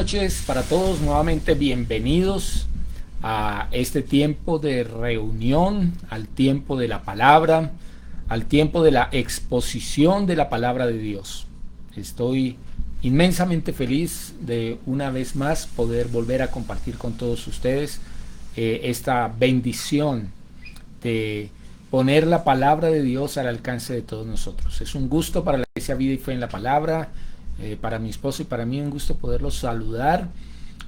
Noches para todos, nuevamente bienvenidos a este tiempo de reunión, al tiempo de la palabra, al tiempo de la exposición de la palabra de Dios. Estoy inmensamente feliz de una vez más poder volver a compartir con todos ustedes esta bendición de poner la palabra de Dios al alcance de todos nosotros. Es un gusto para la Iglesia Vida y Fe en la Palabra, para mi esposo y para mí un gusto poderlos saludar.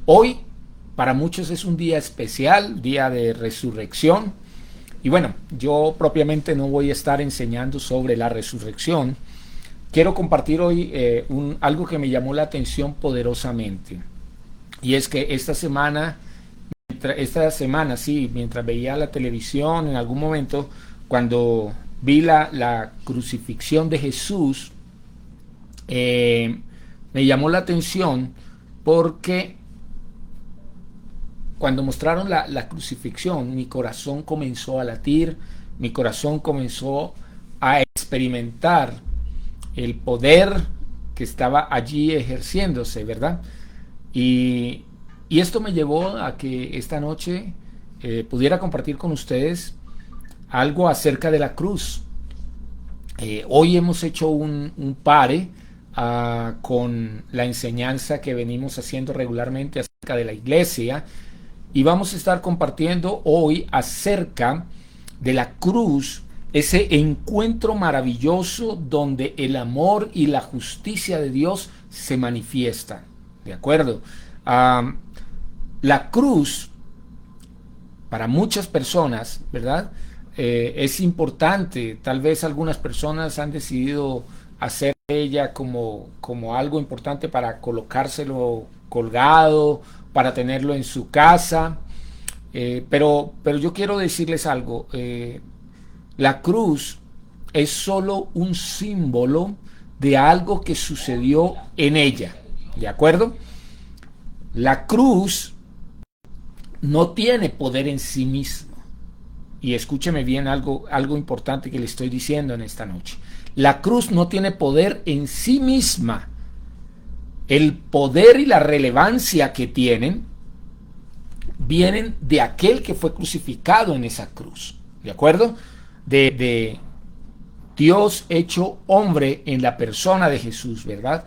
Hoy para muchos es un día especial, día de resurrección. Y bueno, yo propiamente no voy a estar enseñando sobre la resurrección. Quiero compartir hoy algo que me llamó la atención poderosamente. Y es que esta semana, mientras veía la televisión en algún momento, cuando vi la crucifixión de Jesús, me llamó la atención porque cuando mostraron la crucifixión, mi corazón comenzó a latir, mi corazón comenzó a experimentar el poder que estaba allí ejerciéndose, ¿verdad? Y esto me llevó a que esta noche pudiera compartir con ustedes algo acerca de la cruz. Hoy hemos hecho un pare con la enseñanza que venimos haciendo regularmente acerca de la iglesia, y vamos a estar compartiendo hoy acerca de la cruz, ese encuentro maravilloso donde el amor y la justicia de Dios se manifiestan. ¿De acuerdo? La cruz, para muchas personas, ¿verdad? Es importante. Tal vez algunas personas han decidido hacer de ella como algo importante para colocárselo colgado, para tenerlo en su casa. Pero yo quiero decirles algo. La cruz es solo un símbolo de algo que sucedió en ella. ¿De acuerdo? La cruz no tiene poder en sí misma. Y escúcheme bien algo importante que le estoy diciendo en esta noche. La cruz no tiene poder en sí misma. El poder y la relevancia que tienen vienen de aquel que fue crucificado en esa cruz. ¿De acuerdo? De Dios hecho hombre en la persona de Jesús, ¿verdad?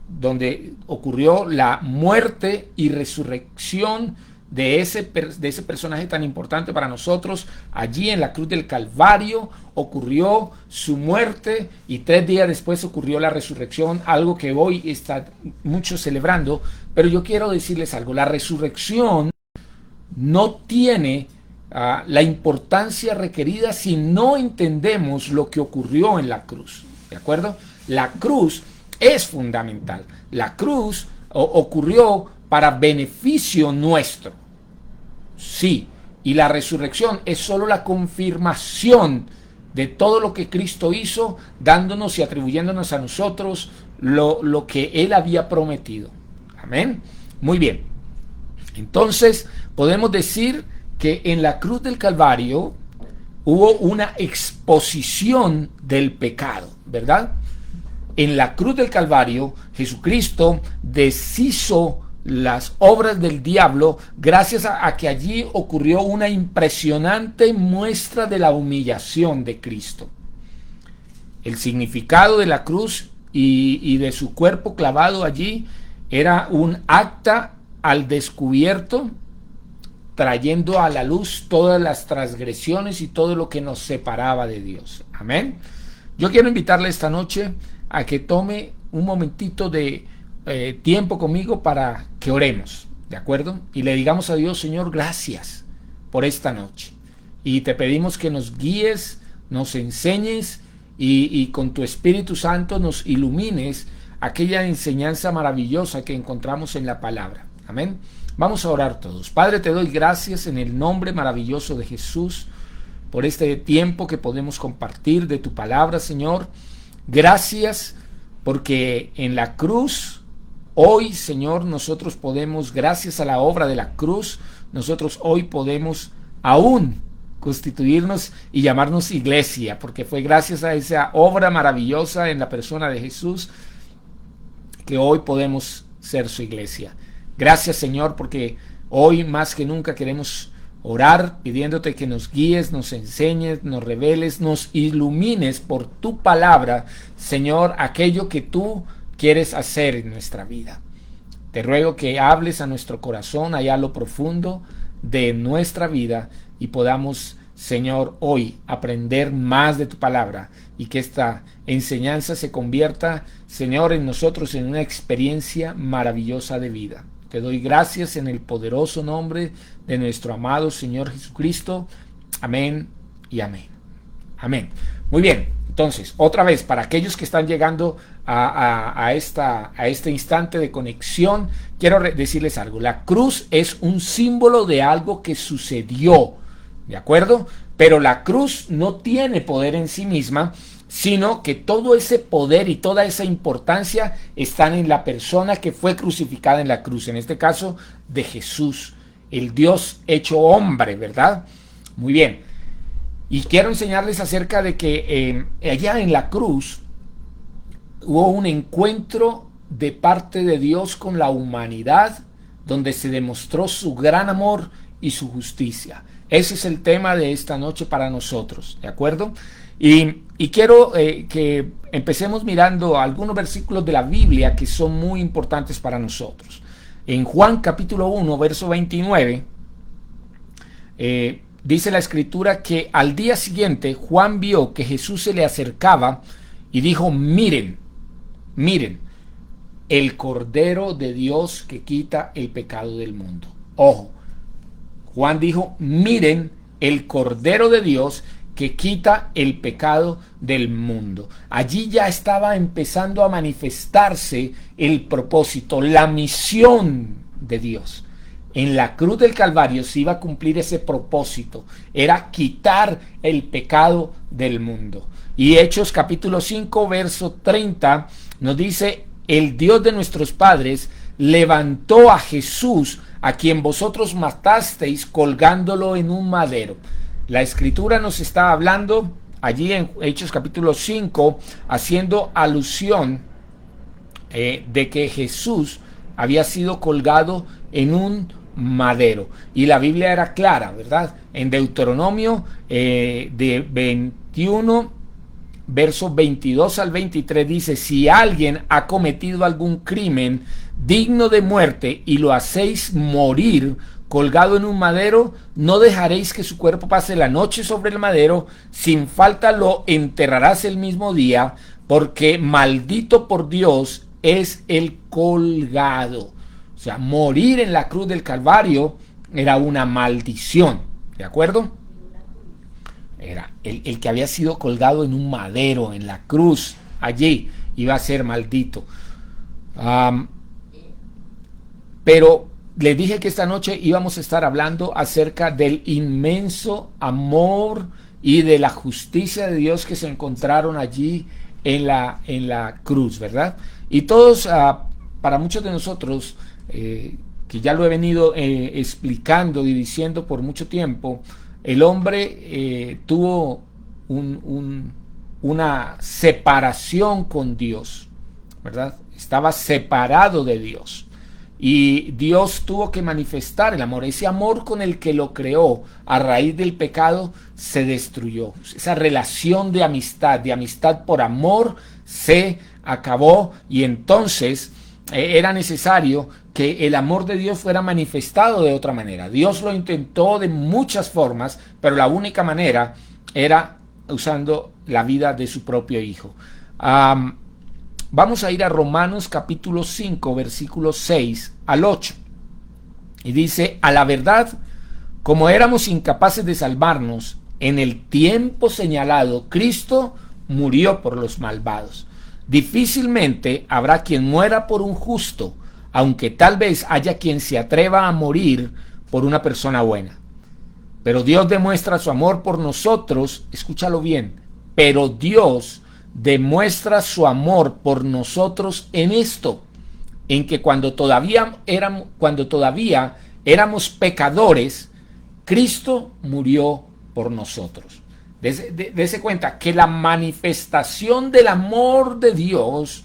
Donde ocurrió la muerte y resurrección de ese personaje tan importante para nosotros. Allí en la cruz del Calvario ocurrió su muerte y 3 días después ocurrió la resurrección, algo que hoy está muchos celebrando. Pero yo quiero decirles algo: la resurrección no tiene la importancia requerida si no entendemos lo que ocurrió en la cruz. ¿De acuerdo? La cruz es fundamental. La cruz ocurrió para beneficio nuestro. Sí, y la resurrección es solo la confirmación de todo lo que Cristo hizo, dándonos y atribuyéndonos a nosotros lo que Él había prometido. Amén. Muy bien. Entonces, podemos decir que en la cruz del Calvario hubo una exposición del pecado, ¿verdad? En la cruz del Calvario, Jesucristo deshizo las obras del diablo gracias a que allí ocurrió una impresionante muestra de la humillación de Cristo. El significado de la cruz y de su cuerpo clavado allí era un acta al descubierto, trayendo a la luz todas las transgresiones y todo lo que nos separaba de Dios. Amén. Yo quiero invitarle esta noche a que tome un momentito de tiempo conmigo para que oremos, ¿de acuerdo? Y le digamos a Dios: Señor, gracias por esta noche. Y te pedimos que nos guíes, nos enseñes y con tu Espíritu Santo nos ilumines aquella enseñanza maravillosa que encontramos en la palabra. Amén. Vamos a orar todos. Padre, te doy gracias en el nombre maravilloso de Jesús por este tiempo que podemos compartir de tu palabra, Señor. Gracias porque en la cruz, hoy, Señor, nosotros podemos, gracias a la obra de la cruz, nosotros hoy podemos aún constituirnos y llamarnos iglesia, porque fue gracias a esa obra maravillosa en la persona de Jesús que hoy podemos ser su iglesia. Gracias, Señor, porque hoy más que nunca queremos orar pidiéndote que nos guíes, nos enseñes, nos reveles, nos ilumines por tu palabra, Señor, aquello que tú quieres hacer en nuestra vida. Te ruego que hables a nuestro corazón, allá a lo profundo de nuestra vida, y podamos, Señor, hoy aprender más de tu palabra, y que esta enseñanza se convierta, Señor, en nosotros en una experiencia maravillosa de vida. Te doy gracias en el poderoso nombre de nuestro amado Señor Jesucristo. Amén y amén. Amén. Muy bien, entonces, otra vez, para aquellos que están llegando a este instante de conexión, quiero decirles algo. La cruz es un símbolo de algo que sucedió, ¿de acuerdo? Pero la cruz no tiene poder en sí misma, sino que todo ese poder y toda esa importancia están en la persona que fue crucificada en la cruz, en este caso de Jesús, el Dios hecho hombre, ¿verdad? Muy bien. Y quiero enseñarles acerca de que allá en la cruz hubo un encuentro de parte de Dios con la humanidad, donde se demostró su gran amor y su justicia. Ese es el tema de esta noche para nosotros, ¿de acuerdo? Y quiero que empecemos mirando algunos versículos de la Biblia que son muy importantes para nosotros. En Juan capítulo 1, verso 29, dice la escritura que al día siguiente Juan vio que Jesús se le acercaba y dijo: miren, miren, el Cordero de Dios que quita el pecado del mundo. Ojo, Juan dijo: miren, el Cordero de Dios que quita el pecado del mundo. Allí ya estaba empezando a manifestarse el propósito, la misión de Dios. En la cruz del Calvario se iba a cumplir ese propósito, era quitar el pecado del mundo. Y Hechos capítulo 5, verso 30 nos dice: el Dios de nuestros padres levantó a Jesús, a quien vosotros matasteis colgándolo en un madero. La escritura nos está hablando allí en Hechos capítulo 5, haciendo alusión de que Jesús había sido colgado en un madero. Y la Biblia era clara, ¿verdad? En Deuteronomio de 21, versos 22 al 23 dice: si alguien ha cometido algún crimen digno de muerte y lo hacéis morir colgado en un madero, no dejaréis que su cuerpo pase la noche sobre el madero, sin falta lo enterrarás el mismo día, porque maldito por Dios es el colgado. O sea, morir en la cruz del Calvario era una maldición, ¿de acuerdo? Era el que había sido colgado en un madero, en la cruz, allí iba a ser maldito. Pero les dije que esta noche íbamos a estar hablando acerca del inmenso amor y de la justicia de Dios que se encontraron allí en la cruz, ¿verdad? Y todos, para muchos de nosotros, que ya lo he venido explicando y diciendo por mucho tiempo, el hombre tuvo una separación con Dios, ¿verdad? Estaba separado de Dios. Y Dios tuvo que manifestar el amor. Ese amor con el que lo creó a raíz del pecado se destruyó. Esa relación de amistad por amor, se acabó. Y entonces era necesario que el amor de Dios fuera manifestado de otra manera. Dios lo intentó de muchas formas, pero la única manera era usando la vida de su propio Hijo. Vamos a ir a Romanos capítulo 5, versículos 6 al 8. Y dice: a la verdad, como éramos incapaces de salvarnos, en el tiempo señalado, Cristo murió por los malvados. Difícilmente habrá quien muera por un justo, aunque tal vez haya quien se atreva a morir por una persona buena. Pero Dios demuestra su amor por nosotros, escúchalo bien, pero Dios demuestra su amor por nosotros en esto, en que cuando todavía éramos pecadores, Cristo murió por nosotros. Dese cuenta que la manifestación del amor de Dios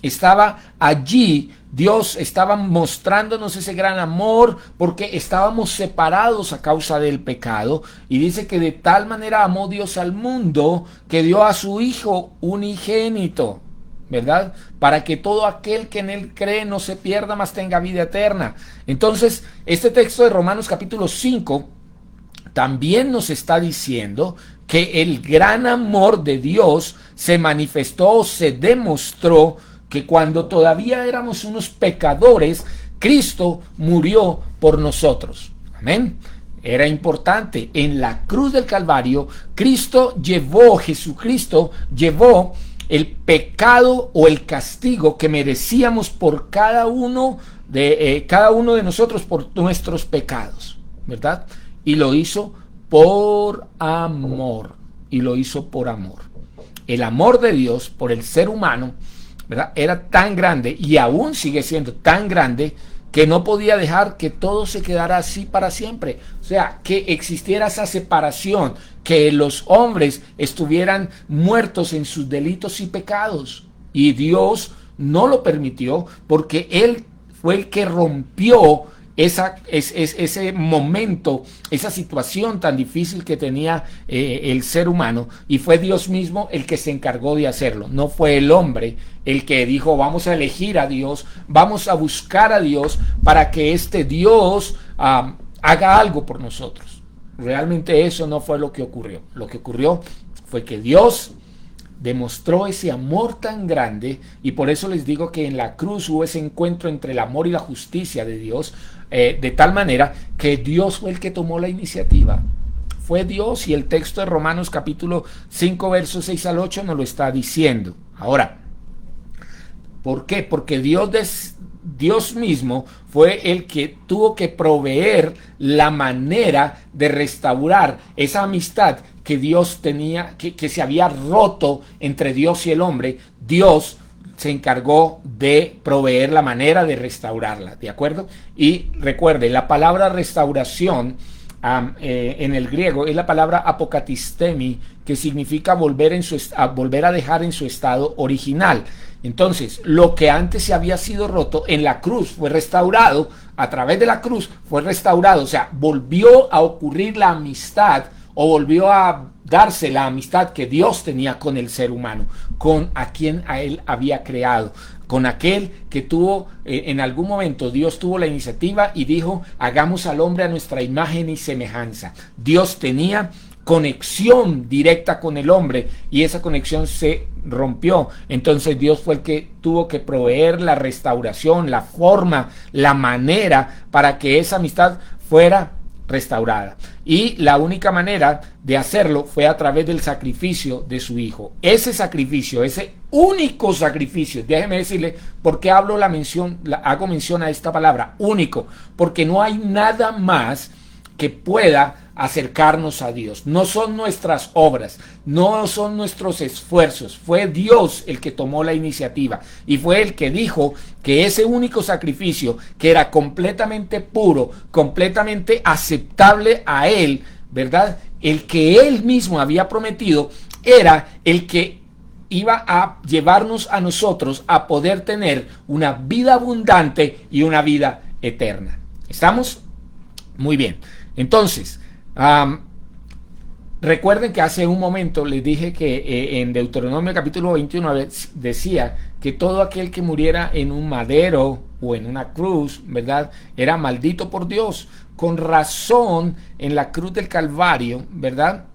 estaba allí. Dios estaba mostrándonos ese gran amor porque estábamos separados a causa del pecado. Y dice que de tal manera amó Dios al mundo que dio a su Hijo unigénito, ¿verdad? Para que todo aquel que en él cree no se pierda, mas tenga vida eterna. Entonces, este texto de Romanos capítulo 5 también nos está diciendo que el gran amor de Dios se manifestó, se demostró, que cuando todavía éramos unos pecadores, Cristo murió por nosotros. Amén. Era importante. En la cruz del Calvario, Jesucristo llevó el pecado o el castigo que merecíamos por cada uno de nosotros, por nuestros pecados, ¿verdad? Y lo hizo por amor. Y lo hizo por amor. El amor de Dios por el ser humano, ¿verdad?, era tan grande y aún sigue siendo tan grande que no podía dejar que todo se quedara así para siempre. O sea, que existiera esa separación, que los hombres estuvieran muertos en sus delitos y pecados. Y Dios no lo permitió porque Él fue el que rompió ese momento, esa situación tan difícil que tenía el ser humano, y fue Dios mismo el que se encargó de hacerlo. No fue el hombre el que dijo vamos a elegir a Dios, vamos a buscar a Dios para que este Dios haga algo por nosotros. Realmente eso no fue lo que ocurrió. Lo que ocurrió fue que Dios demostró ese amor tan grande, y por eso les digo que en la cruz hubo ese encuentro entre el amor y la justicia de Dios, de tal manera que Dios fue el que tomó la iniciativa. Fue Dios, y el texto de Romanos capítulo 5 versos 6 al 8 nos lo está diciendo. Ahora, ¿por qué? Porque Dios mismo fue el que tuvo que proveer la manera de restaurar esa amistad que Dios tenía, que se había roto entre Dios y el hombre. Dios se encargó de proveer la manera de restaurarla, ¿de acuerdo? Y recuerde, la palabra restauración en el griego es la palabra apokatistemi, que significa volver a dejar en su estado original. Entonces, lo que antes se había sido roto en la cruz fue restaurado, a través de la cruz fue restaurado, o sea, volvió a ocurrir la amistad, o volvió a darse la amistad que Dios tenía con el ser humano, con a quien a él había creado, con aquel que tuvo, en algún momento Dios tuvo la iniciativa y dijo, hagamos al hombre a nuestra imagen y semejanza. Dios tenía conexión directa con el hombre y esa conexión se rompió. Entonces Dios fue el que tuvo que proveer la restauración, la forma, la manera para que esa amistad fuera restaurada. Y la única manera de hacerlo fue a través del sacrificio de su Hijo. Ese sacrificio, ese único sacrificio, déjeme decirle por qué hago mención a esta palabra, único, porque no hay nada más que pueda acercarnos a Dios. No son nuestras obras, no son nuestros esfuerzos. Fue Dios el que tomó la iniciativa y fue el que dijo que ese único sacrificio, que era completamente puro, completamente aceptable a Él, ¿verdad?, el que Él mismo había prometido, era el que iba a llevarnos a nosotros a poder tener una vida abundante y una vida eterna. ¿Estamos? Muy bien. Entonces, recuerden que hace un momento les dije que en Deuteronomio capítulo 21 decía que todo aquel que muriera en un madero o en una cruz, ¿verdad?, era maldito por Dios. Con razón, en la cruz del Calvario, ¿verdad?,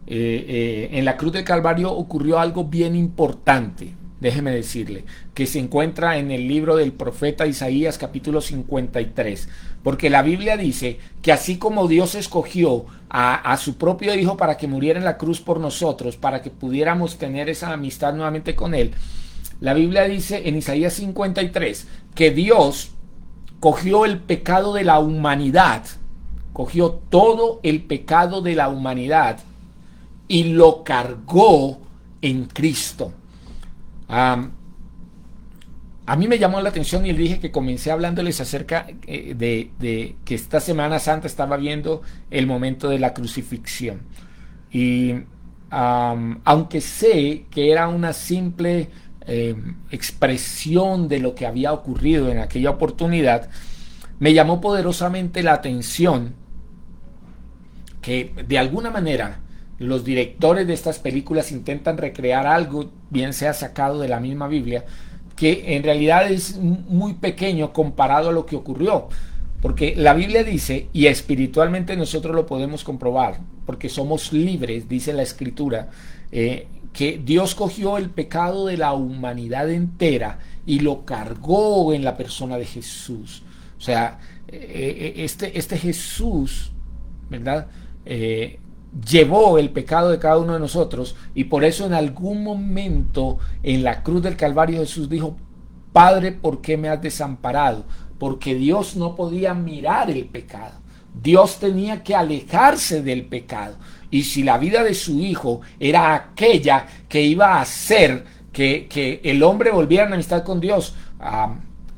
en la cruz del Calvario ocurrió algo bien importante. Déjeme decirle que se encuentra en el libro del profeta Isaías capítulo 53, porque la Biblia dice que así como Dios escogió a su propio Hijo para que muriera en la cruz por nosotros, para que pudiéramos tener esa amistad nuevamente con Él, la Biblia dice en Isaías 53 que Dios cogió el pecado de la humanidad, cogió todo el pecado de la humanidad y lo cargó en Cristo. A mí me llamó la atención y le dije que comencé hablándoles acerca de que esta Semana Santa estaba viendo el momento de la crucifixión. Y aunque sé que era una simple expresión de lo que había ocurrido en aquella oportunidad, me llamó poderosamente la atención que de alguna manera los directores de estas películas intentan recrear algo, bien sea sacado de la misma Biblia, que en realidad es muy pequeño comparado a lo que ocurrió. Porque la Biblia dice, y espiritualmente nosotros lo podemos comprobar, porque somos libres, dice la Escritura, que Dios cogió el pecado de la humanidad entera y lo cargó en la persona de Jesús. O sea, este Jesús, ¿verdad? Llevó el pecado de cada uno de nosotros, y por eso en algún momento en la cruz del Calvario Jesús dijo: Padre, ¿por qué me has desamparado? Porque Dios no podía mirar el pecado. Dios tenía que alejarse del pecado. Y si la vida de su hijo era aquella que iba a hacer que el hombre volviera en amistad con Dios,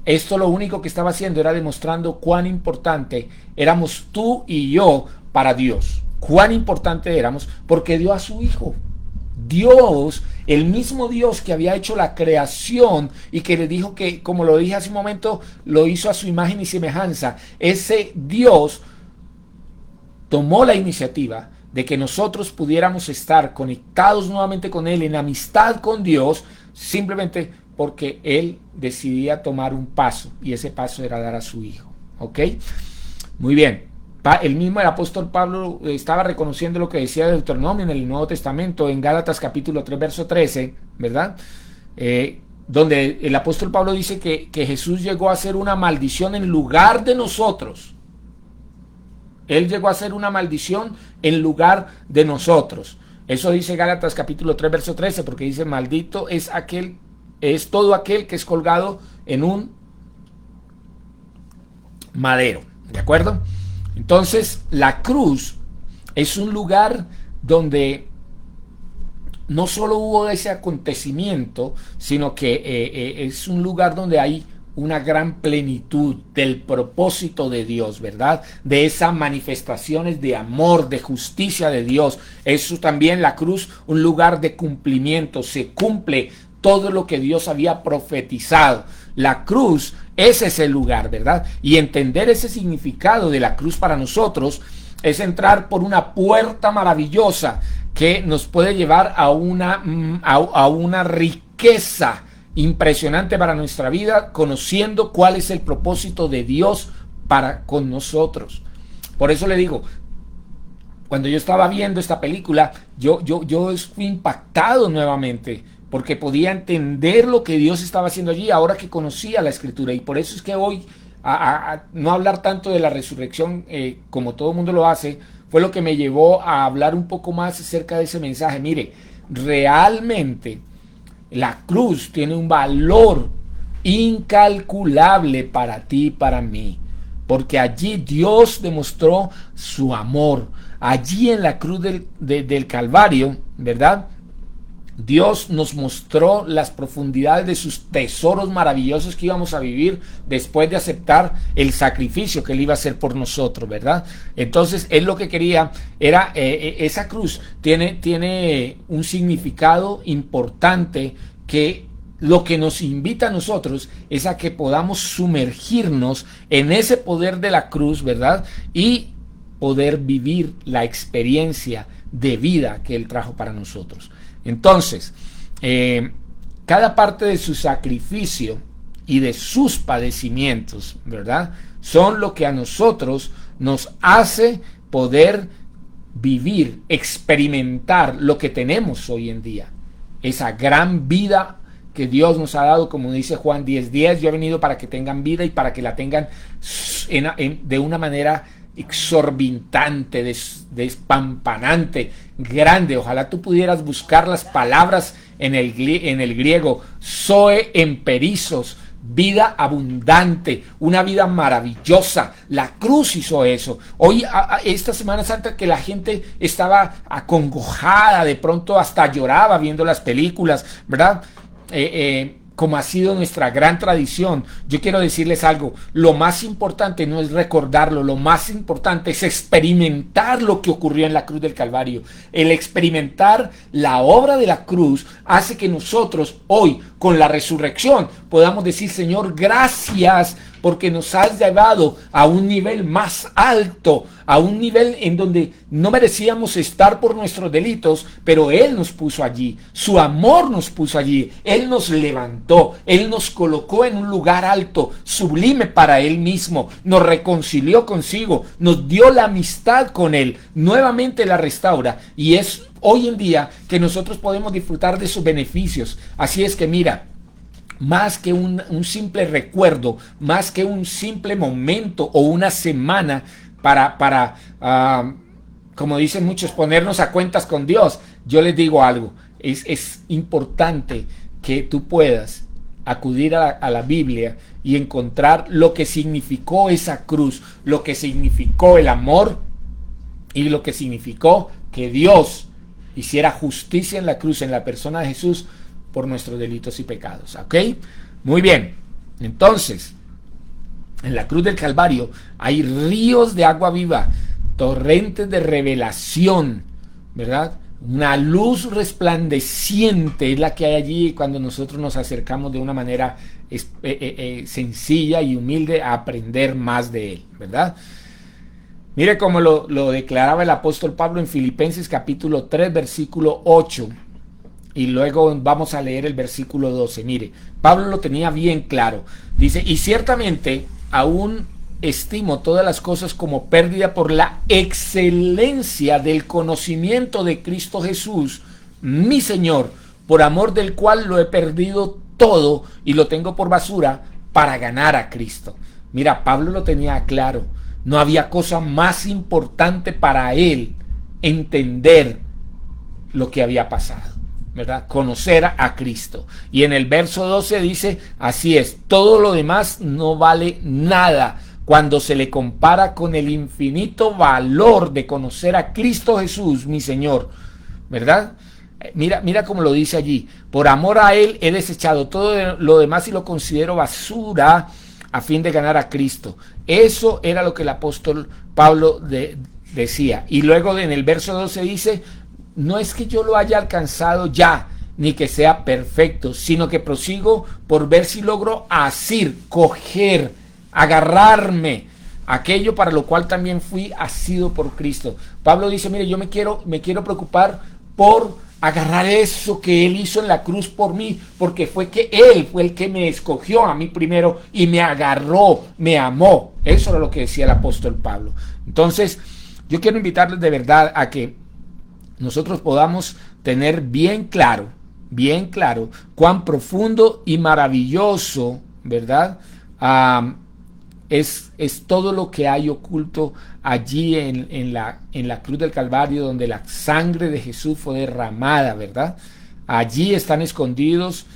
esto lo único que estaba haciendo era demostrando cuán importante éramos tú y yo para Dios. Cuán importante éramos, porque dio a su hijo. Dios, el mismo Dios que había hecho la creación y que le dijo que, como lo dije hace un momento, lo hizo a su imagen y semejanza, ese Dios tomó la iniciativa de que nosotros pudiéramos estar conectados nuevamente con Él, en amistad con Dios, simplemente porque Él decidía tomar un paso, y ese paso era dar a su hijo. ¿Ok? Muy bien. El mismo el apóstol Pablo estaba reconociendo lo que decía Deuteronomio en el Nuevo Testamento, en Gálatas capítulo 3, verso 13, ¿verdad? Donde el apóstol Pablo dice que Jesús llegó a ser una maldición en lugar de nosotros. Él llegó a ser una maldición en lugar de nosotros. Eso dice Gálatas capítulo 3, verso 13, porque dice: maldito es todo aquel que es colgado en un madero. ¿De acuerdo? Entonces, la cruz es un lugar donde no solo hubo ese acontecimiento, sino que es un lugar donde hay una gran plenitud del propósito de Dios, ¿verdad? De esas manifestaciones de amor, de justicia de Dios. Eso también, la cruz, un lugar de cumplimiento. Se cumple todo lo que Dios había profetizado. La cruz es ese lugar, ¿verdad? Y entender ese significado de la cruz para nosotros es entrar por una puerta maravillosa que nos puede llevar a una riqueza impresionante para nuestra vida, conociendo cuál es el propósito de Dios para con nosotros. Por eso le digo, cuando yo estaba viendo esta película, yo fui impactado nuevamente, porque podía entender lo que Dios estaba haciendo allí ahora que conocía la Escritura. Y por eso es que hoy, a no hablar tanto de la resurrección como todo el mundo lo hace, fue lo que me llevó a hablar un poco más acerca de ese mensaje. Mire, realmente la cruz tiene un valor incalculable para ti y para mí, porque allí Dios demostró su amor. Allí en la cruz del Calvario, ¿verdad? Dios nos mostró las profundidades de sus tesoros maravillosos que íbamos a vivir después de aceptar el sacrificio que Él iba a hacer por nosotros, ¿verdad? Entonces, Él lo que quería era, esa cruz tiene un significado importante, que lo que nos invita a nosotros es a que podamos sumergirnos en ese poder de la cruz, ¿verdad? Y poder vivir la experiencia de vida que Él trajo para nosotros. Entonces, cada parte de su sacrificio y de sus padecimientos, ¿verdad?, son lo que a nosotros nos hace poder vivir, experimentar lo que tenemos hoy en día. Esa gran vida que Dios nos ha dado, como dice Juan 10:10, yo he venido para que tengan vida y para que la tengan de una manera exorbitante, despampanante, grande. Ojalá tú pudieras buscar las palabras en el griego: zoe emperizos, vida abundante, una vida maravillosa. La cruz hizo eso. Hoy, esta Semana Santa, que la gente estaba acongojada, de pronto hasta lloraba viendo las películas, ¿verdad? como ha sido nuestra gran tradición, yo quiero decirles algo: lo más importante no es recordarlo, lo más importante es experimentar lo que ocurrió en la cruz del Calvario. El experimentar la obra de la cruz hace que nosotros hoy, con la resurrección, podamos decir: Señor, gracias, porque nos has llevado a un nivel más alto, a un nivel en donde no merecíamos estar por nuestros delitos, pero Él nos puso allí, su amor nos puso allí, Él nos levantó, Él nos colocó en un lugar alto, sublime para Él mismo, nos reconcilió consigo, nos dio la amistad con Él, nuevamente la restaura, y es hoy en día que nosotros podemos disfrutar de sus beneficios. Así es que mira, más que un simple recuerdo, más que un simple momento o una semana para como dicen muchos, ponernos a cuentas con Dios, yo les digo algo: es importante que tú puedas acudir a la Biblia y encontrar lo que significó esa cruz, lo que significó el amor y lo que significó que Dios hiciera justicia en la cruz, en la persona de Jesús, por nuestros delitos y pecados. ¿Ok? Muy bien. Entonces, en la cruz del Calvario hay ríos de agua viva, torrentes de revelación, ¿verdad? Una luz resplandeciente es la que hay allí cuando nosotros nos acercamos de una manera sencilla y humilde a aprender más de Él, ¿verdad? Mire cómo lo declaraba el apóstol Pablo en Filipenses capítulo 3, versículo 8. Y luego vamos a leer el versículo 12. Mire, Pablo lo tenía bien claro. Dice: y ciertamente aún estimo todas las cosas como pérdida por la excelencia del conocimiento de Cristo Jesús, mi Señor, por amor del cual lo he perdido todo y lo tengo por basura para ganar a Cristo. Mira, Pablo lo tenía claro. No había cosa más importante para él entender lo que había pasado, ¿verdad? Conocer a Cristo. Y en el verso 12 dice: así es, todo lo demás no vale nada cuando se le compara con el infinito valor de conocer a Cristo Jesús, mi Señor, ¿verdad? Mira cómo lo dice allí: por amor a Él he desechado todo lo demás y lo considero basura a fin de ganar a Cristo. Eso era lo que el apóstol Pablo decía. Y luego en el verso 12 dice: no es que yo lo haya alcanzado ya, ni que sea perfecto, sino que prosigo por ver si logro asir, coger, agarrarme aquello para lo cual también fui asido por Cristo. Pablo dice: mire, yo me quiero preocupar por agarrar eso que Él hizo en la cruz por mí, porque Él fue el que me escogió a mí primero y me agarró, me amó. Eso era lo que decía el apóstol Pablo. Entonces, yo quiero invitarles de verdad a que nosotros podamos tener bien claro cuán profundo y maravilloso, ¿verdad? Es todo lo que hay oculto allí en la cruz del Calvario, donde la sangre de Jesús fue derramada, ¿verdad? Allí están escondidos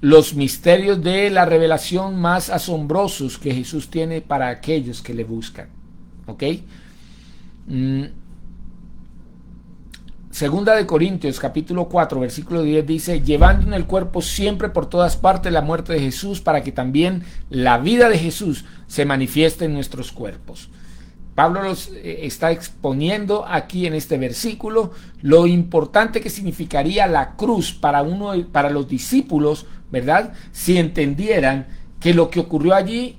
los misterios de la revelación más asombrosos que Jesús tiene para aquellos que le buscan. ¿Ok? Segunda de Corintios capítulo 4 versículo 10 dice: llevando en el cuerpo siempre por todas partes la muerte de Jesús, para que también la vida de Jesús se manifieste en nuestros cuerpos. Pablo los está exponiendo aquí en este versículo lo importante que significaría la cruz para los discípulos, ¿verdad? Si entendieran que lo que ocurrió allí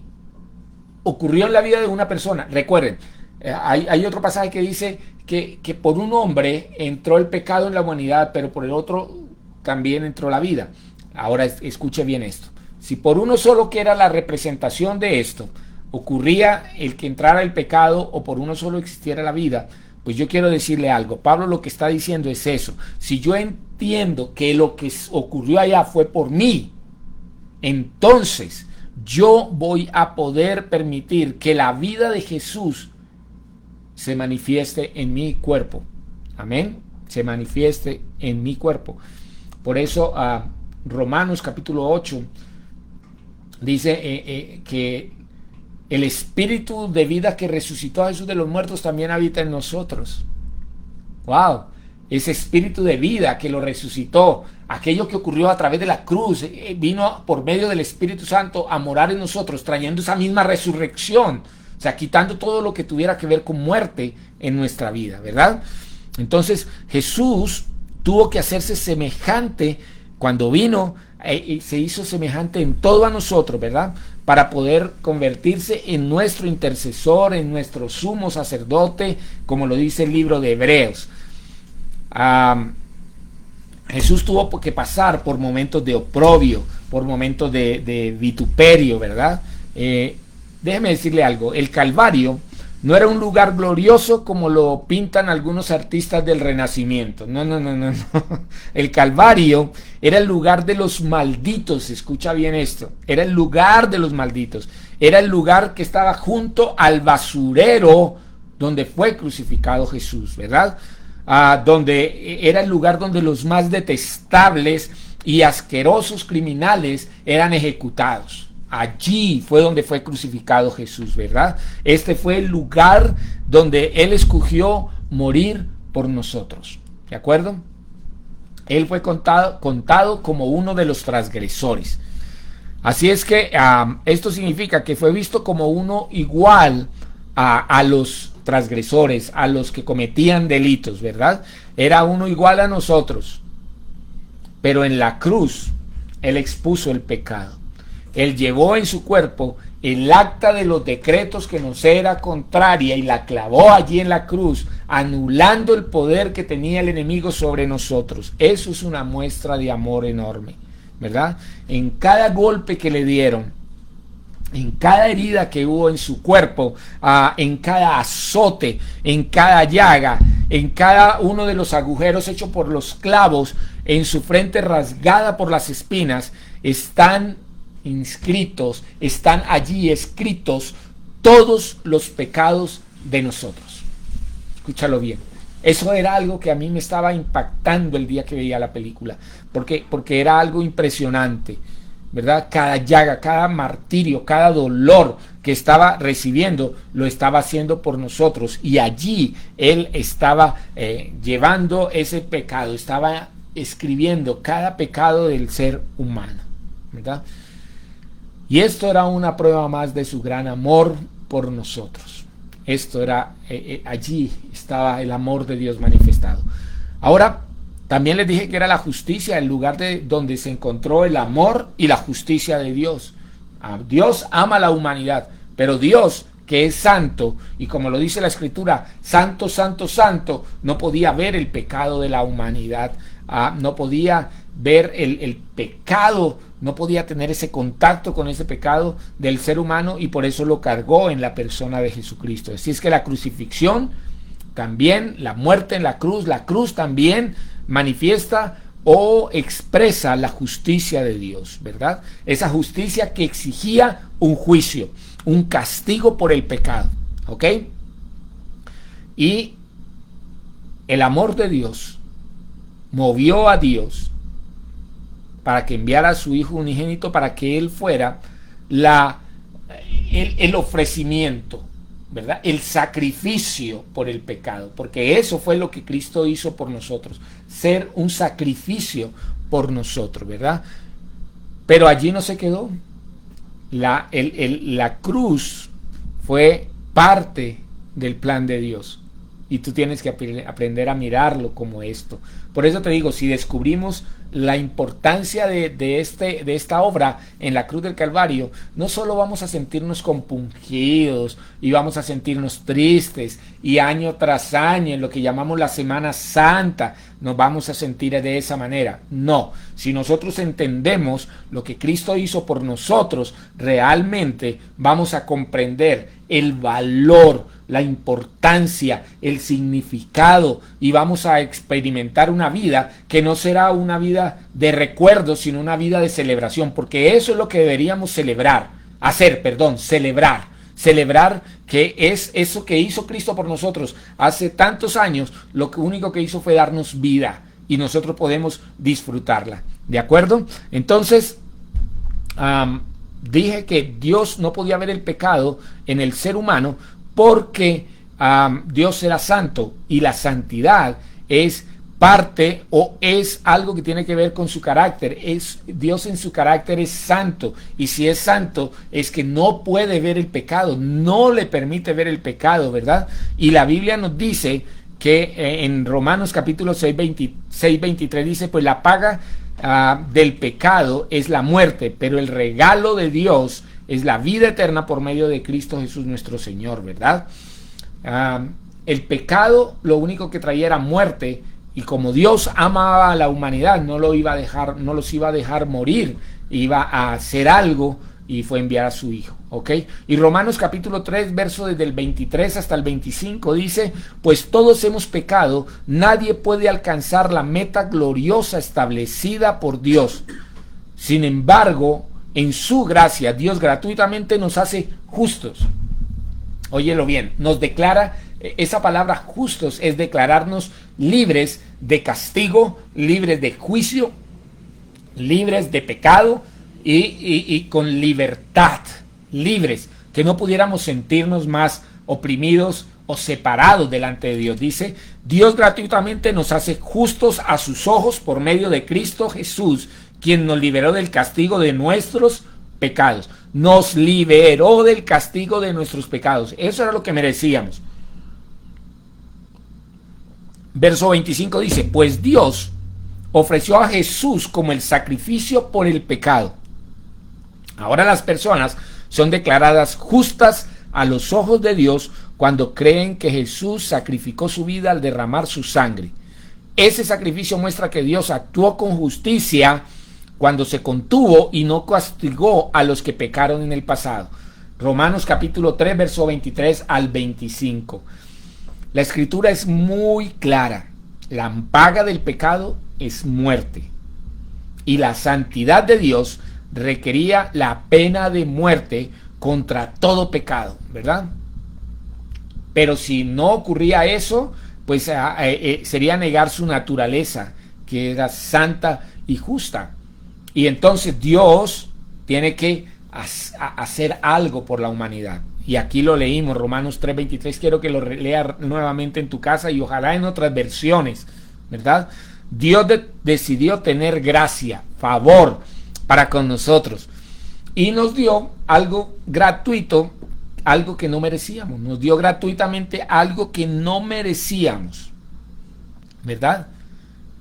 ocurrió en la vida de una persona. Recuerden, hay otro pasaje que dice que por un hombre entró el pecado en la humanidad, pero por el otro también entró la vida. Ahora escuche bien esto: si por uno solo, que era la representación de esto, ocurría el que entrara el pecado, o por uno solo existiera la vida, pues yo quiero decirle algo. Pablo lo que está diciendo es eso: si yo entiendo que lo que ocurrió allá fue por mí, entonces yo voy a poder permitir que la vida de Jesús se manifieste en mi cuerpo. Amén. Se manifieste en mi cuerpo. Por eso Romanos capítulo 8 dice que el espíritu de vida que resucitó a Jesús de los muertos también habita en nosotros. Wow. ese espíritu de vida que lo resucitó, aquello que ocurrió a través de la cruz, vino por medio del Espíritu Santo a morar en nosotros, trayendo esa misma resurrección, o sea, quitando todo lo que tuviera que ver con muerte en nuestra vida, ¿verdad? Entonces Jesús tuvo que hacerse semejante cuando vino, se hizo semejante en todo a nosotros, ¿verdad? Para poder convertirse en nuestro intercesor, en nuestro sumo sacerdote, como lo dice el libro de Hebreos. Jesús tuvo que pasar por momentos de oprobio, por momentos de vituperio, ¿verdad? Déjeme decirle algo, el Calvario no era un lugar glorioso como lo pintan algunos artistas del Renacimiento. No. El Calvario era el lugar de los malditos, escucha bien esto, era el lugar de los malditos, era el lugar que estaba junto al basurero donde fue crucificado Jesús, ¿verdad? Donde era el lugar donde los más detestables y asquerosos criminales eran ejecutados. Allí fue donde fue crucificado Jesús, ¿verdad? Este fue el lugar donde Él escogió morir por nosotros, ¿de acuerdo? Él fue contado como uno de los transgresores. Así es que esto significa que fue visto como uno igual a los transgresores, a los que cometían delitos, ¿verdad? Era uno igual a nosotros. Pero en la cruz, Él expuso el pecado. Él llevó en su cuerpo el acta de los decretos que nos era contraria y la clavó allí en la cruz, anulando el poder que tenía el enemigo sobre nosotros. Eso es una muestra de amor enorme, ¿verdad? En cada golpe que le dieron, en cada herida que hubo en su cuerpo, en cada azote, en cada llaga, en cada uno de los agujeros hechos por los clavos, en su frente rasgada por las espinas, están inscritos, están allí escritos todos los pecados de nosotros. Escúchalo bien. Eso era algo que a mí me estaba impactando el día que veía la película, porque era algo impresionante, ¿verdad? Cada llaga, cada martirio, cada dolor que estaba recibiendo, lo estaba haciendo por nosotros, y allí Él estaba llevando ese pecado, estaba escribiendo cada pecado del ser humano, ¿verdad? Y esto era una prueba más de su gran amor por nosotros. Esto era, allí estaba el amor de Dios manifestado. Ahora, también les dije que era la justicia, el lugar donde se encontró el amor y la justicia de Dios. Dios ama a la humanidad, pero Dios, que es santo, y como lo dice la Escritura, santo, santo, santo, no podía ver el pecado de la humanidad, no podía ver el pecado, no podía tener ese contacto con ese pecado del ser humano, y por eso lo cargó en la persona de Jesucristo. Así es que la crucifixión también, la muerte en la cruz también manifiesta o expresa la justicia de Dios, ¿verdad? Esa justicia que exigía un juicio, un castigo por el pecado, ¿ok? Y el amor de Dios movió a Dios para que enviara a su Hijo unigénito, para que Él fuera el ofrecimiento, ¿verdad? El sacrificio por el pecado, porque eso fue lo que Cristo hizo por nosotros, ser un sacrificio por nosotros, ¿verdad? Pero allí no se quedó. La cruz fue parte del plan de Dios, y tú tienes que aprender a mirarlo como esto. Por eso te digo, si descubrimos la importancia de esta obra en la cruz del Calvario, no solo vamos a sentirnos compungidos y vamos a sentirnos tristes, y año tras año en lo que llamamos la Semana Santa nos vamos a sentir de esa manera. No, si nosotros entendemos lo que Cristo hizo por nosotros, realmente vamos a comprender el valor, la importancia, el significado, y vamos a experimentar una vida que no será una vida de recuerdo, sino una vida de celebración, porque eso es lo que deberíamos celebrar, celebrar que es eso que hizo Cristo por nosotros hace tantos años. Lo único que hizo fue darnos vida, y nosotros podemos disfrutarla, ¿de acuerdo? Entonces, dije que Dios no podía ver el pecado en el ser humano porque Dios era santo, y la santidad es parte o es algo que tiene que ver con su carácter. Dios en su carácter es santo, y si es santo es que no puede ver el pecado, no le permite ver el pecado, ¿verdad? Y la Biblia nos dice que en Romanos capítulo 6:23 dice, pues la paga del pecado es la muerte, pero el regalo de Dios es la vida eterna por medio de Cristo Jesús nuestro Señor, ¿verdad? El pecado lo único que traía era muerte, y como Dios amaba a la humanidad, no los iba a dejar morir, iba a hacer algo, y fue enviar a su Hijo, ¿ok? Y Romanos capítulo 3, verso desde el 23 hasta el 25 dice, pues todos hemos pecado, nadie puede alcanzar la meta gloriosa establecida por Dios. Sin embargo, en su gracia, Dios gratuitamente nos hace justos. Óyelo bien, nos declara, esa palabra justos es declararnos libres de castigo, libres de juicio, libres de pecado, y con libertad, libres, que no pudiéramos sentirnos más oprimidos o separados delante de Dios. Dice, Dios gratuitamente nos hace justos a sus ojos por medio de Cristo Jesús, quien nos liberó del castigo de nuestros pecados. Nos liberó del castigo de nuestros pecados. Eso era lo que merecíamos. Verso 25 dice, pues Dios ofreció a Jesús como el sacrificio por el pecado. Ahora las personas son declaradas justas a los ojos de Dios cuando creen que Jesús sacrificó su vida al derramar su sangre. Ese sacrificio muestra que Dios actuó con justicia cuando se contuvo y no castigó a los que pecaron en el pasado. Romanos capítulo 3, verso 23 al 25. La escritura es muy clara. La paga del pecado es muerte. Y la santidad de Dios requería la pena de muerte contra todo pecado, ¿verdad? Pero si no ocurría eso, pues sería negar su naturaleza, que era santa y justa. Y entonces Dios tiene que hacer algo por la humanidad. Y aquí lo leímos, Romanos 3:23, quiero que lo lea nuevamente en tu casa y ojalá en otras versiones, ¿verdad? Dios decidió tener gracia, favor para con nosotros, y nos dio algo gratuito, algo que no merecíamos. Nos dio gratuitamente algo que no merecíamos, ¿verdad?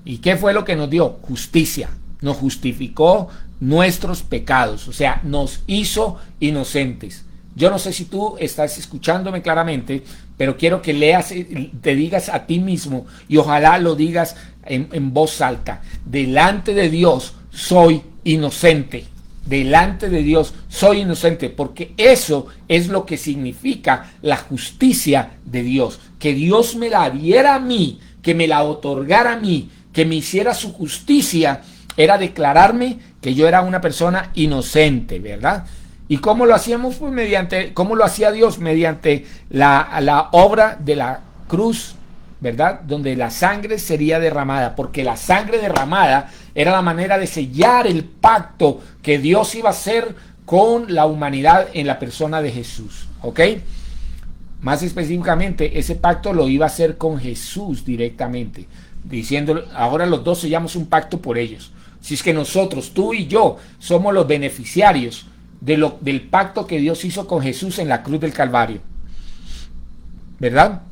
¿Y qué fue lo que nos dio? Justicia. Nos justificó nuestros pecados, o sea, nos hizo inocentes. Yo no sé si tú estás escuchándome claramente, pero quiero que leas, te digas a ti mismo, y ojalá lo digas en voz alta: delante de Dios soy inocente. Delante de Dios soy inocente, porque eso es lo que significa la justicia de Dios. Que Dios me la diera a mí, que me la otorgara a mí, que me hiciera su justicia, era declararme que yo era una persona inocente, ¿verdad? ¿Y cómo lo hacíamos? Pues ¿cómo lo hacía Dios? Mediante la obra de la cruz, ¿verdad? Donde la sangre sería derramada, porque la sangre derramada era la manera de sellar el pacto que Dios iba a hacer con la humanidad en la persona de Jesús, ¿ok? Más específicamente, ese pacto lo iba a hacer con Jesús directamente, diciendo, ahora los dos sellamos un pacto por ellos. Si es que nosotros, tú y yo, somos los beneficiarios del pacto que Dios hizo con Jesús en la cruz del Calvario, ¿verdad?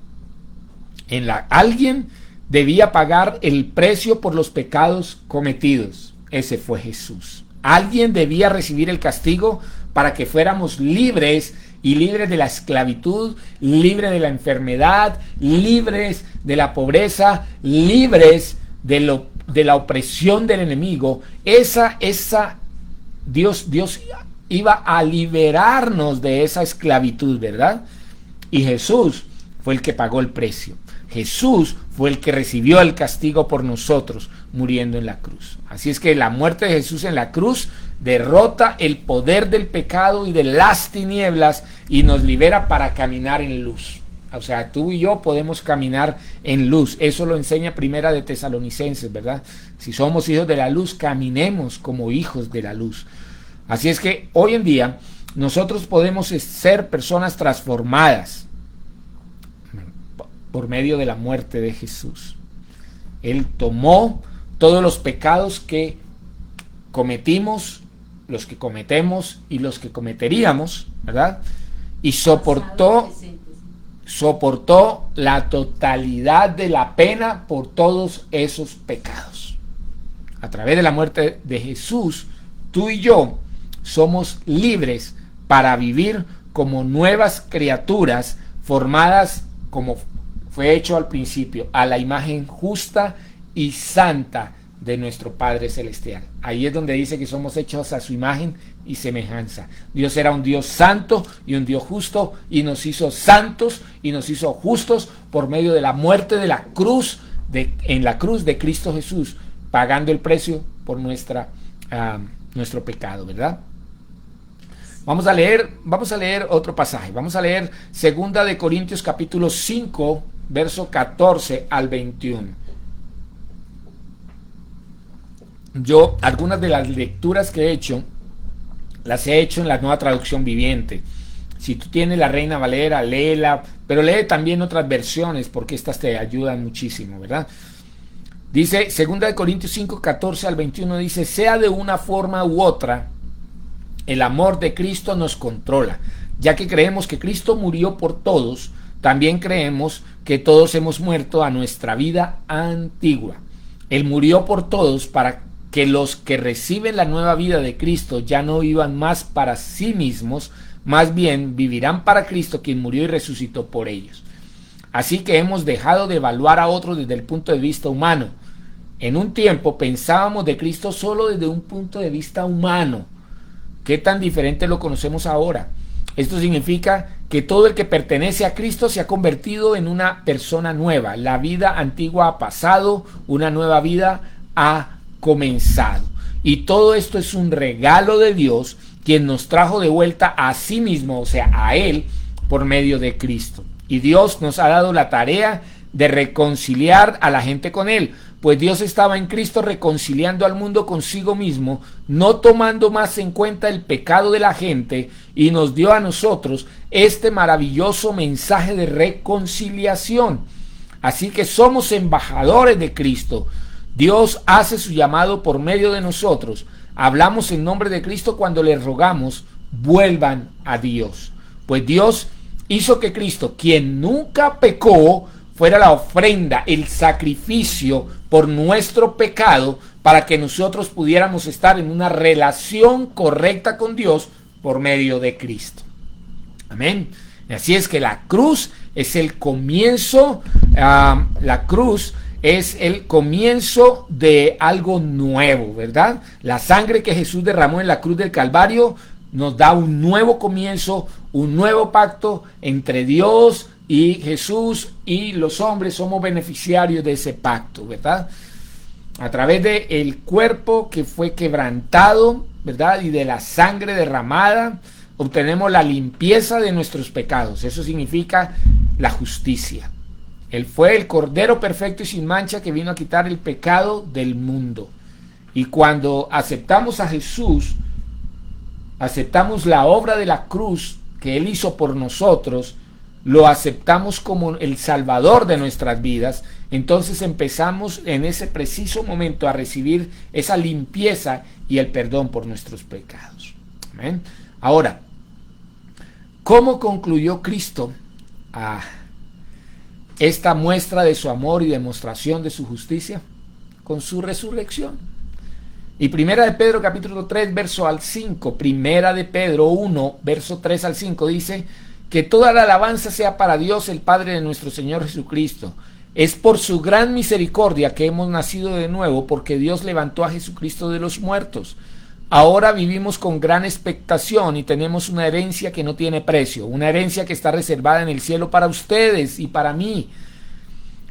Alguien debía pagar el precio por los pecados cometidos. Ese fue Jesús. Alguien debía recibir el castigo para que fuéramos libres, y libres de la esclavitud, libres de la enfermedad, libres de la pobreza, libres de la opresión del enemigo. Dios iba a liberarnos de esa esclavitud, ¿verdad? Y Jesús fue el que pagó el precio. Jesús fue el que recibió el castigo por nosotros, muriendo en la cruz. Así es que la muerte de Jesús en la cruz derrota el poder del pecado y de las tinieblas y nos libera para caminar en luz. O sea, tú y yo podemos caminar en luz. Eso lo enseña Primera de Tesalonicenses, ¿verdad? Si somos hijos de la luz, caminemos como hijos de la luz. Así es que hoy en día nosotros podemos ser personas transformadas por medio de la muerte de Jesús. Él tomó todos los pecados que cometimos, los que cometemos y los que cometeríamos, ¿verdad? Y soportó la totalidad de la pena por todos esos pecados. A través de la muerte de Jesús, tú y yo somos libres para vivir como nuevas criaturas formadas, como fue hecho al principio, a la imagen justa y santa de nuestro Padre Celestial. Ahí es donde dice que somos hechos a su imagen y semejanza. Dios era un Dios santo y un Dios justo, y nos hizo santos y nos hizo justos por medio de la muerte de la cruz, en la cruz de Cristo Jesús, pagando el precio por nuestro pecado, ¿verdad? Vamos a leer otro pasaje. Vamos a leer 2 de Corintios capítulo 5, verso 14 al 21. Yo, algunas de las lecturas que he hecho, las he hecho en la Nueva Traducción Viviente. Si tú tienes la Reina Valera, léela, pero lee también otras versiones, porque estas te ayudan muchísimo, ¿verdad? Dice, 2 de Corintios 5, 14 al 21, dice, sea de una forma u otra, el amor de Cristo nos controla, ya que creemos que Cristo murió por todos, también creemos que todos hemos muerto a nuestra vida antigua. Él murió por todos para que los que reciben la nueva vida de Cristo ya no vivan más para sí mismos, más bien vivirán para Cristo, quien murió y resucitó por ellos. Así que hemos dejado de evaluar a otros desde el punto de vista humano. En un tiempo pensábamos de Cristo solo desde un punto de vista humano. ¿Qué tan diferente lo conocemos ahora? Esto significa que todo el que pertenece a Cristo se ha convertido en una persona nueva. La vida antigua ha pasado, una nueva vida ha comenzado. Y todo esto es un regalo de Dios, quien nos trajo de vuelta a sí mismo, o sea, a Él, por medio de Cristo. Y Dios nos ha dado la tarea de reconciliar a la gente con Él, pues Dios estaba en Cristo reconciliando al mundo consigo mismo, no tomando más en cuenta el pecado de la gente, y nos dio a nosotros este maravilloso mensaje de reconciliación. Así que somos embajadores de Cristo. Dios hace su llamado por medio de nosotros. Hablamos en nombre de Cristo cuando les rogamos, vuelvan a Dios. Pues Dios hizo que Cristo, quien nunca pecó, fuera la ofrenda, el sacrificio por nuestro pecado, para que nosotros pudiéramos estar en una relación correcta con Dios por medio de Cristo. Amén. Así es que la cruz es el comienzo, la cruz es el comienzo de algo nuevo, ¿verdad? La sangre que Jesús derramó en la cruz del Calvario nos da un nuevo comienzo, un nuevo pacto entre Dios y Jesús, y los hombres somos beneficiarios de ese pacto, ¿verdad? A través del cuerpo que fue quebrantado, ¿verdad? Y de la sangre derramada, obtenemos la limpieza de nuestros pecados. Eso significa la justicia. Él fue el Cordero perfecto y sin mancha que vino a quitar el pecado del mundo. Y cuando aceptamos a Jesús, aceptamos la obra de la cruz que Él hizo por nosotros, lo aceptamos como el Salvador de nuestras vidas, entonces empezamos en ese preciso momento a recibir esa limpieza y el perdón por nuestros pecados. Amén. Ahora, ¿cómo concluyó Cristo esta muestra de su amor y demostración de su justicia? Con su resurrección. Y Primera de Pedro capítulo 3 verso al 5, Primera de Pedro 1 verso 3 al 5 dice: que toda la alabanza sea para Dios el Padre de nuestro Señor Jesucristo. Es por su gran misericordia que hemos nacido de nuevo, porque Dios levantó a Jesucristo de los muertos. Ahora vivimos con gran expectación y tenemos una herencia que no tiene precio, una herencia que está reservada en el cielo para ustedes y para mí,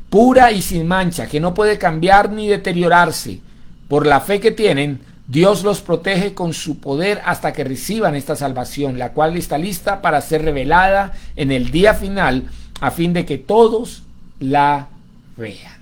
pura y sin mancha, que no puede cambiar ni deteriorarse. Por la fe que tienen, Dios los protege con su poder hasta que reciban esta salvación, la cual está lista para ser revelada en el día final, a fin de que todos la vean.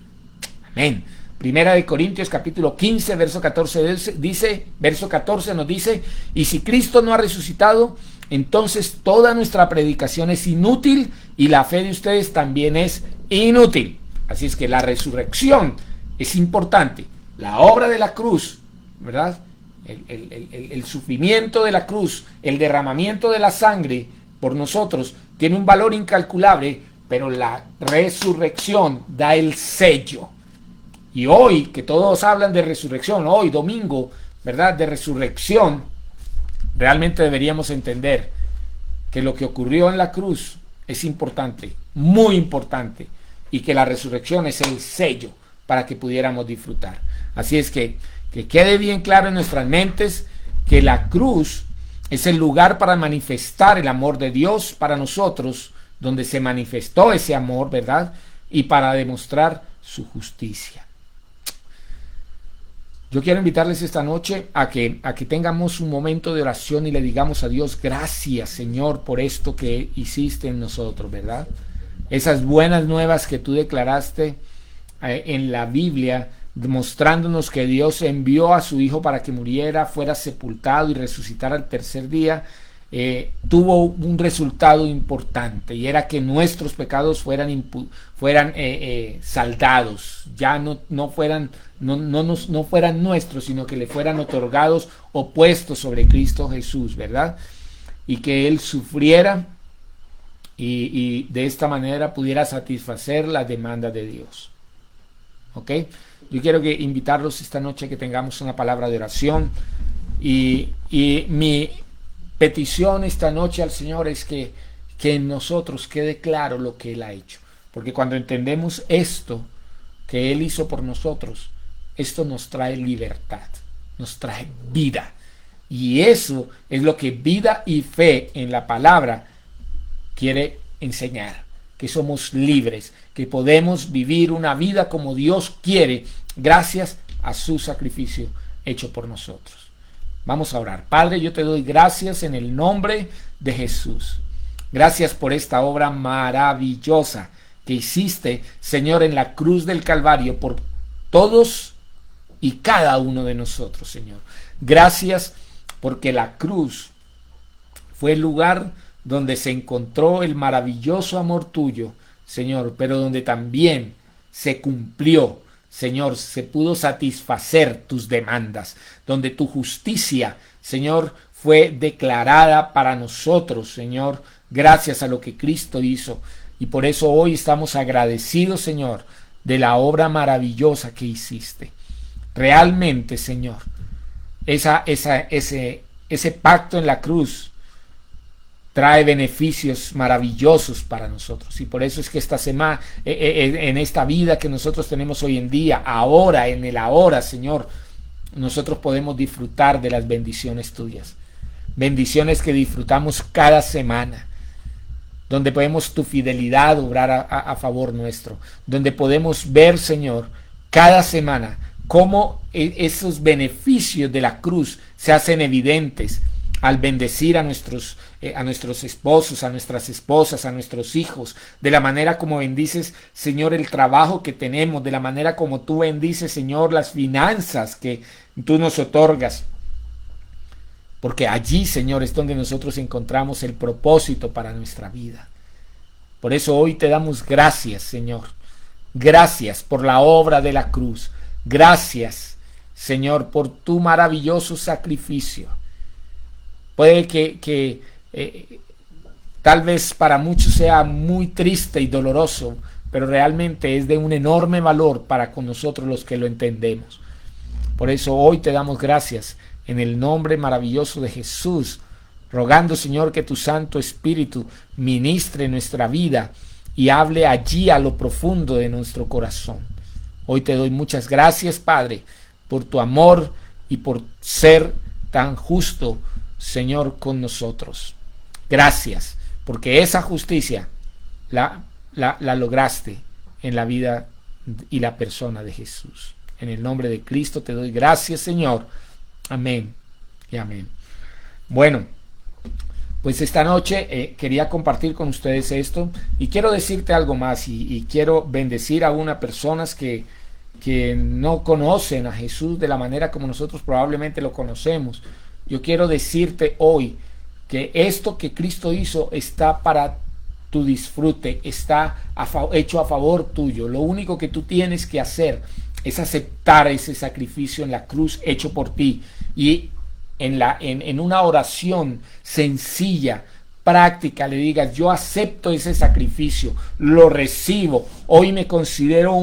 Amén. Primera de Corintios capítulo 15, verso 14 dice, verso 14 nos dice: y si Cristo no ha resucitado, entonces toda nuestra predicación es inútil y la fe de ustedes también es inútil. Así es que la resurrección es importante. La obra de la cruz, ¿verdad? El sufrimiento de la cruz, el derramamiento de la sangre por nosotros, tiene un valor incalculable, pero la resurrección da el sello. Y hoy, que todos hablan de resurrección, hoy domingo, ¿verdad? De resurrección, realmente deberíamos entender que lo que ocurrió en la cruz es importante, muy importante, y que la resurrección es el sello para que pudiéramos disfrutar. Así es que quede bien claro en nuestras mentes que la cruz es el lugar para manifestar el amor de Dios para nosotros, donde se manifestó ese amor, ¿verdad? Y para demostrar su justicia. Yo quiero invitarles esta noche a que tengamos un momento de oración y le digamos a Dios, gracias Señor por esto que hiciste en nosotros, ¿verdad? Esas buenas nuevas que tú declaraste en la Biblia, demostrándonos que Dios envió a su Hijo para que muriera, fuera sepultado y resucitara al tercer día, tuvo un resultado importante, y era que nuestros pecados fueran saldados, ya no fueran nuestros, sino que le fueran otorgados o puestos sobre Cristo Jesús, ¿verdad? Y que Él sufriera y de esta manera pudiera satisfacer las demandas de Dios. ¿Ok? Yo quiero invitarlos esta noche a que tengamos una palabra de oración, y mi petición esta noche al Señor es que en nosotros quede claro lo que Él ha hecho, porque cuando entendemos esto que Él hizo por nosotros, esto nos trae libertad, nos trae vida, y eso es lo que vida y fe en la palabra quiere enseñar, que somos libres, que podemos vivir una vida como Dios quiere, gracias a su sacrificio hecho por nosotros. Vamos a orar. Padre, yo te doy gracias en el nombre de Jesús. Gracias por esta obra maravillosa que hiciste, Señor, en la cruz del Calvario, por todos y cada uno de nosotros, Señor. Gracias porque la cruz fue el lugar donde se encontró el maravilloso amor tuyo, Señor, pero donde también se cumplió, Señor, se pudo satisfacer tus demandas, donde tu justicia, Señor, fue declarada para nosotros, Señor, gracias a lo que Cristo hizo. Y por eso hoy estamos agradecidos, Señor, de la obra maravillosa que hiciste. Realmente, Señor, ese pacto en la cruz trae beneficios maravillosos para nosotros, y por eso es que esta semana, en esta vida que nosotros tenemos hoy en día, ahora, en el ahora, Señor, nosotros podemos disfrutar de las bendiciones tuyas, bendiciones que disfrutamos cada semana, donde podemos tu fidelidad obrar a favor nuestro, donde podemos ver, Señor, cada semana cómo esos beneficios de la cruz se hacen evidentes al bendecir a nuestros esposos, a nuestras esposas, a nuestros hijos, de la manera como bendices, Señor, el trabajo que tenemos, de la manera como tú bendices, Señor, las finanzas que tú nos otorgas, porque allí, Señor, es donde nosotros encontramos el propósito para nuestra vida. Por eso hoy te damos gracias, Señor, gracias por la obra de la cruz, gracias, Señor, por tu maravilloso sacrificio. Puede que tal vez para muchos sea muy triste y doloroso, pero realmente es de un enorme valor para con nosotros los que lo entendemos. Por eso hoy te damos gracias en el nombre maravilloso de Jesús, rogando, Señor, que tu Santo Espíritu ministre nuestra vida y hable allí a lo profundo de nuestro corazón. Hoy te doy muchas gracias, Padre, por tu amor y por ser tan justo, Señor, con nosotros. Gracias, porque esa justicia la lograste en la vida y la persona de Jesús. En el nombre de Cristo te doy gracias, Señor. Amén y amén. Bueno, pues esta noche quería compartir con ustedes esto, y quiero decirte algo más, y quiero bendecir a unas personas que no conocen a Jesús de la manera como nosotros probablemente lo conocemos. Yo quiero decirte hoy que esto que Cristo hizo está para tu disfrute, está hecho a favor tuyo. Lo único que tú tienes que hacer es aceptar ese sacrificio en la cruz hecho por ti y en una oración sencilla, práctica, le digas: yo acepto ese sacrificio, lo recibo, hoy me considero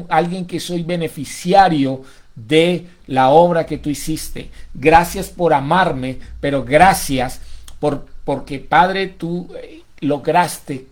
alguien que soy beneficiario de la obra que tú hiciste. Gracias por amarme, pero gracias porque Padre, tú lograste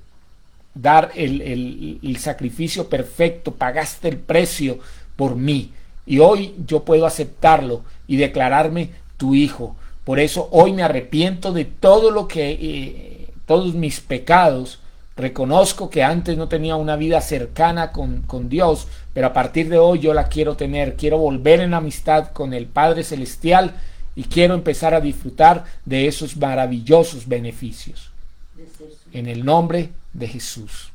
dar el sacrificio perfecto, pagaste el precio por mí, y hoy yo puedo aceptarlo y declararme tu hijo. Por eso hoy me arrepiento de todo lo que todos mis pecados. Reconozco que antes no tenía una vida cercana con Dios, pero a partir de hoy yo la quiero tener. Quiero volver en amistad con el Padre Celestial y quiero empezar a disfrutar de esos maravillosos beneficios. En el nombre de Jesús.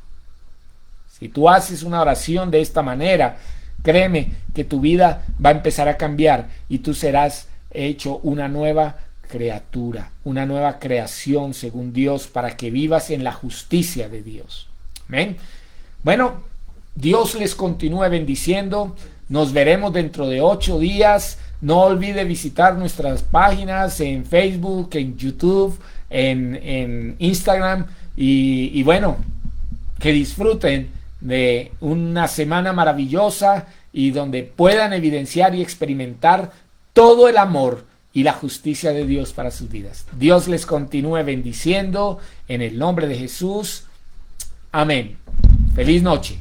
Si tú haces una oración de esta manera, créeme que tu vida va a empezar a cambiar y tú serás hecho una nueva criatura, una nueva creación según Dios, para que vivas en la justicia de Dios. Amén. Bueno, Dios les continúe bendiciendo. Nos veremos dentro de 8 días. No olvide visitar nuestras páginas en Facebook, en YouTube, en Instagram. Y bueno, que disfruten de una semana maravillosa y donde puedan evidenciar y experimentar todo el amor y la justicia de Dios para sus vidas. Dios les continúe bendiciendo en el nombre de Jesús. Amén. Feliz noche.